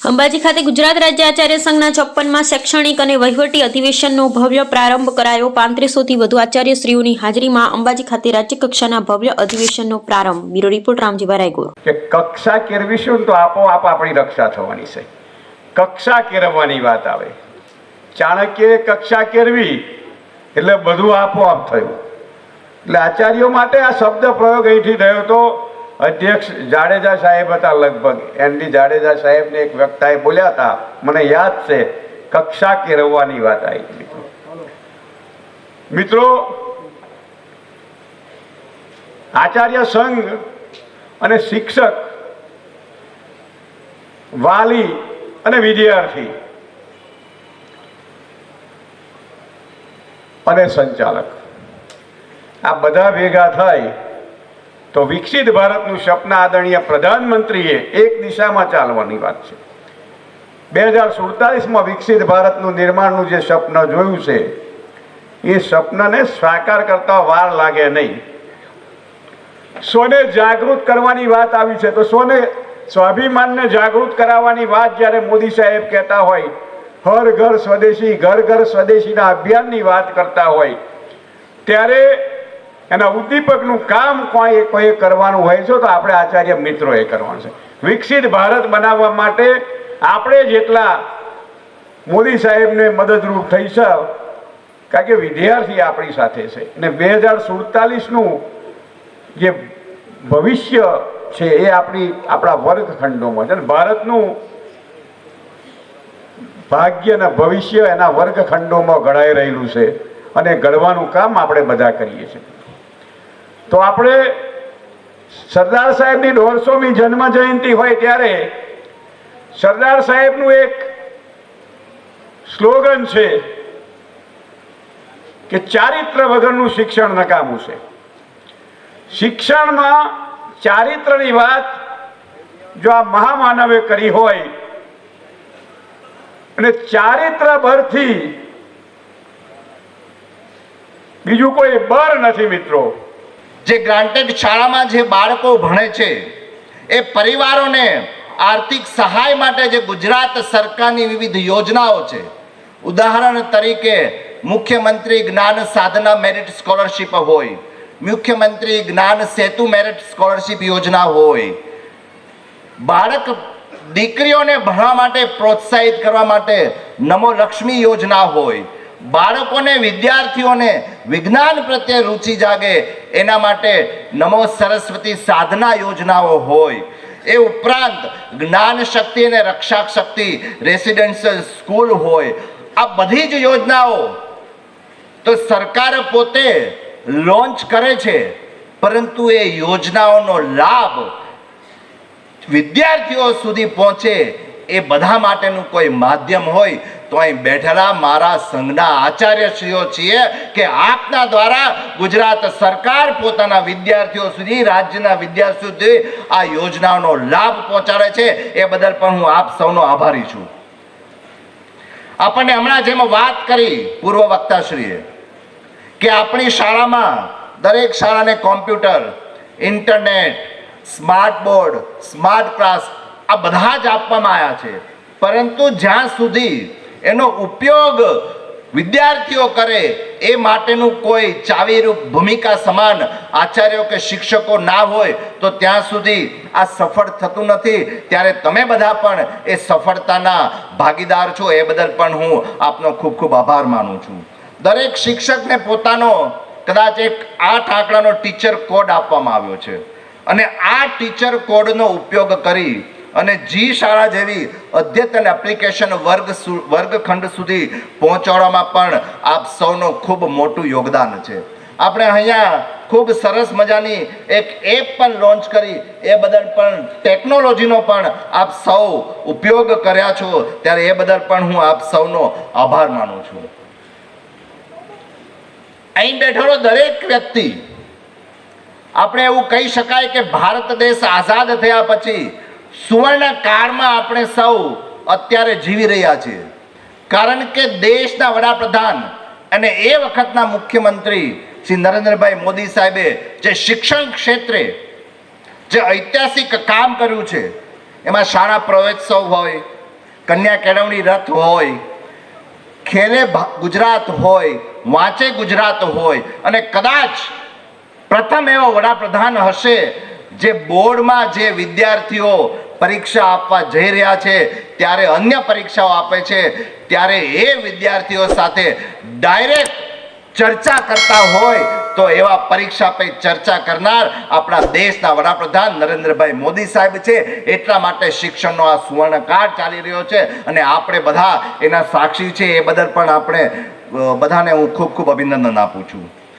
અંબાજી ખાતે ગુજરાત રાજ્ય આચાર્ય સંઘના 56મા શૈક્ષણિક અને વહીવટી અધિવેશનનો ભવ્ય પ્રારંભ કરાયો। 3500થી વધુ આચાર્યશ્રીઓની હાજરીમાં અંબાજી ખાતે રાજ્યકક્ષાના ભવ્ય અધિવેશનનો પ્રારંભ। Bureau report Ramjibhai Raigor. કે કક્ષા કેળવીશું તો આપોઆપ આપણી રક્ષા થવાની છે। કક્ષા કેળવવાની વાત આવે, ચાણક્યએ કક્ષા કેળવી એટલે બધું આપોઆપ થયું। એટલે આચાર્યો માટે આ શબ્દ પ્રયોગ અહીંથી થયો તો અધ્યક્ષ જાડેજા સાહેબ હતા, લગભગ એનડી જાડેજા સાહેબને એક વક્તાએ બોલ્યા હતા, મને યાદ છે, કક્ષા કેળવવાની વાત આવી। મિત્રો, આચાર્ય સંઘ અને શિક્ષક, વાલી અને વિદ્યાર્થી અને સંચાલક આ બધા ભેગા થાય તો વિકસિત ભારતનું સપના આદરણીય પ્રધાનમંત્રીએ એક દિશામાં ચાલવાની વાત છે। 2047માં વિકસિત ભારતનું નિર્માણનું જે સ્વપ્ન જોયું છે એ સ્વપ્નને સાકાર કરતા વાર લાગે નહીં। સ્વને જાગૃત કરવાની વાત આવી છે તો સ્વને સ્વાભિમાનને જાગૃત કરાવવાની વાત જ્યારે મોદી સાહેબ કહેતા હોય, હર ઘર સ્વદેશી, ઘર ઘર સ્વદેશીના અભિયાનની વાત કરતા હોય, ત્યારે એના ઉદ્દીપકનું કામ કોઈએ કરવાનું હોય છે તો આપણે આચાર્ય મિત્રોએ કરવાનું છે। વિકસિત ભારત બનાવવા માટે આપણે જેટલા મોદી સાહેબને મદદરૂપ થઈ છે, કારણ કે વિદ્યાર્થી આપણી સાથે છે અને 2047નું જે ભવિષ્ય છે એ આપણા વર્ગખંડોમાં છે। ભારતનું ભાગ્ય અને ભવિષ્ય એના વર્ગખંડોમાં ઘડાઈ રહેલું છે અને ઘડવાનું કામ આપણે બધા કરીએ છીએ। તો આપણે સરદાર સાહેબની 150મી જન્મ જયંતિ હોય ત્યારે સરદાર સાહેબનું એક સ્લોગન છે કે ચારિત્ર વગરનું શિક્ષણ નકામું છે। શિક્ષણમાં ચારિત્રની વાત જો આ મહામાનવે કરી હોય અને ચારિત્ર બળથી બીજું કોઈ બળ નથી। મિત્રો, જે ગ્રાન્ટેડ શાળામાં જે બાળકો ભણે છે એ પરિવારોને આર્થિક સહાય માટે જે ગુજરાત સરકારની વિવિધ યોજનાઓ છે, ઉદાહરણ તરીકે મુખ્યમંત્રી જ્ઞાન સાધના મેરિટ સ્કોલરશીપ હોય, મુખ્યમંત્રી જ્ઞાન સેતુ મેરિટ સ્કોલરશીપ યોજના હોય, બાળક દીકરીઓને ભણવા માટે પ્રોત્સાહિત કરવા માટે નમો લક્ષ્મી યોજના હોય, બાળકોને વિદ્યાર્થીઓને વિજ્ઞાન પ્રત્યે રુચિ જાગે એના માટે નમો સરસ્વતી સાધના યોજનાઓ હોય, એ ઉપરાંત જ્ઞાન શક્તિ અને રક્ષા શક્તિ રેસિડેન્શિયલ સ્કૂલ હોય। આ બધી જ યોજનાઓ તો સરકાર પોતે લોન્ચ કરે છે, પરંતુ એ યોજનાઓનો લાભ વિદ્યાર્થીઓ સુધી પહોંચે એ બધા માટેનું કોઈ માધ્યમ હોય તો અહીં બેઠેલા મારા સંઘના આચાર્યશ્રીઓ છીએ કે આપના દ્વારા ગુજરાત સરકાર પોતાના વિદ્યાર્થીઓ સુધી, રાજ્યના વિદ્યાર્થીઓ સુધી આ યોજનાઓનો લાભ પહોંચાડે છે। એ બદલ પણ હું આપ સૌનો આભારી છું। આપણને હમણાં જેમ વાત કરી પૂર્વ વક્તાશ્રીએ કે આપણી શાળામાં દરેક શાળાને computer, internet, smart board, smart class આ બધા જ આપવામાં આવ્યા છે, પરંતુ જ્યાં સુધી એનો ઉપયોગ વિદ્યાર્થીઓ કરે એ માટેનું કોઈ ચાવીરૂપ ભૂમિકા સમાન આચાર્યો કે શિક્ષકો ના હોય તો ત્યાં સુધી આ સફળ થતું નથી। ત્યારે તમે બધા પણ એ સફળતાના ભાગીદાર છો, એ બદલ પણ હું આપનો ખૂબ ખૂબ આભાર માનું છું। દરેક શિક્ષકને પોતાનો કદાચ એક 8 આંકડાનો ટીચર કોડ આપવામાં આવ્યો છે અને આ ટીચર કોડનો ઉપયોગ કરી અને જી શાળા જેવી અદ્યતન એપ્લિકેશન વર્ગખંડ સુધી પહોંચાડવામાં પણ આપ સૌનો ખૂબ મોટું યોગદાન છે। આપણે અહીંયા ખૂબ સરસ મજાની એક એપ પણ લોન્ચ કરી, એ બદલ પણ ટેકનોલોજીનો પણ આપ સૌ ઉપયોગ કર્યા છો, ત્યારે એ બદલ પણ હું આપ સૌનો આભાર માનું છું। અહીં બેઠેલો દરેક વ્યક્તિ, આપણે એવું કહી શકાય કે ભારત દેશ આઝાદ થયા પછી સુવર્ણ કાળમાં આપણે સૌ અત્યારે જીવી રહ્યા છીએ, કારણ કે દેશના વડાપ્રધાન અને એ વખતના મુખ્યમંત્રી શ્રી નરેન્દ્રભાઈ મોદી સાહેબે જે શિક્ષણ ક્ષેત્રે જે ઐતિહાસિક કામ કર્યું છે, એમાં શાળા પ્રવેશોત્સવ હોય, કન્યા કેળવણી રથ હોય, ખેલે ગુજરાત હોય, વાંચે ગુજરાત હોય, અને કદાચ પ્રથમ એવો વડાપ્રધાન હશે જે બોર્ડમાં જે વિદ્યાર્થીઓ પરીક્ષા આપવા જઈ રહ્યા છે ત્યારે અન્ય પરીક્ષાઓ આપે છે ત્યારે એ વિદ્યાર્થીઓ સાથે ડાયરેક્ટ ચર્ચા કરતા હોય તો એવા પરીક્ષા પે ચર્ચા કરનાર આપણા દેશના વડાપ્રધાન નરેન્દ્રભાઈ મોદી સાહેબ છે. એટલા માટે શિક્ષણનો આ સુવર્ણકાળ ચાલી રહ્યો છે અને આપણે બધા એના સાક્ષી છે. એ બદલ પણ આપણે બધાને હું ખૂબ ખૂબ અભિનંદન આપું છું.